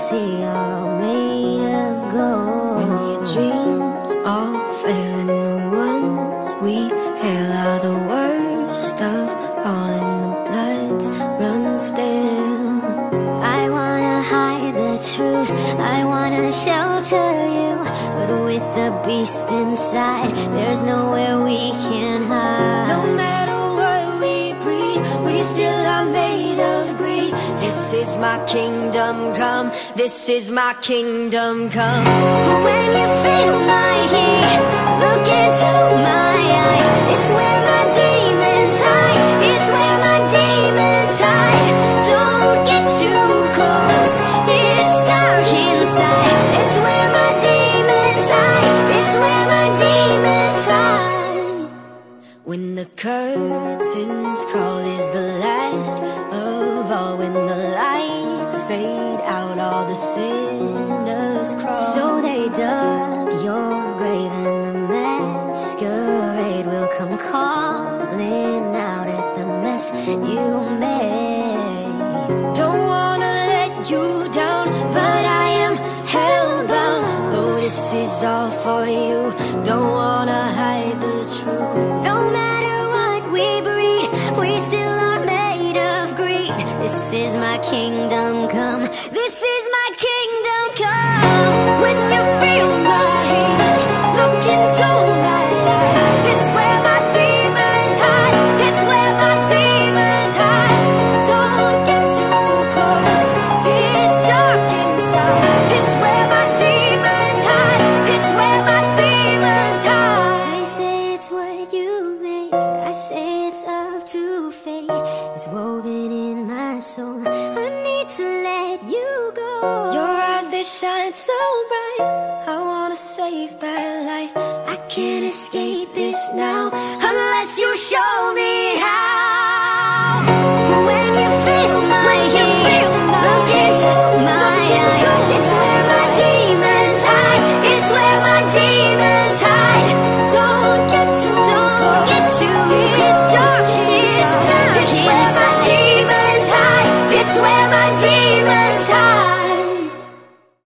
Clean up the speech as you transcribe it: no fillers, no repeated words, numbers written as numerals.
see are made of gold. When your dreams all fail and the ones we hail are the worst of all, and the bloods run still. I wanna hide the truth, I wanna shelter you, but with the beast inside, there's nowhere we can hide. No matter what we breed, we still are made of greed. This is my kingdom come, this is my kingdom come. When you feel my heat, look into my eyes. It's where my demons hide, it's where my demons hide. Don't get too close, it's dark inside. It's where my demons hide, it's where my demons hide. When the curtains call is the last of all, when the lights fade out, all the sinners crawl. So they dug your grave and the masquerade will come calling out at the mess you made. Don't wanna let you down, but I am hellbound. Though this is all for you, don't wanna hide the truth. No matter what we breed, we still are made of greed. This is my kingdom come, this is my kingdom come. When you feel my heat, look into my eyes. It's where my demons hide, it's where my demons hide. Don't get too close, it's dark inside. It's where my demons hide, it's where my demons hide. I say it's what you make, I say it's up to fate. It's woven in my soul, I need to let you go. Your eyes, they shine so bright, I wanna save that light. I can't escape this now unless you show me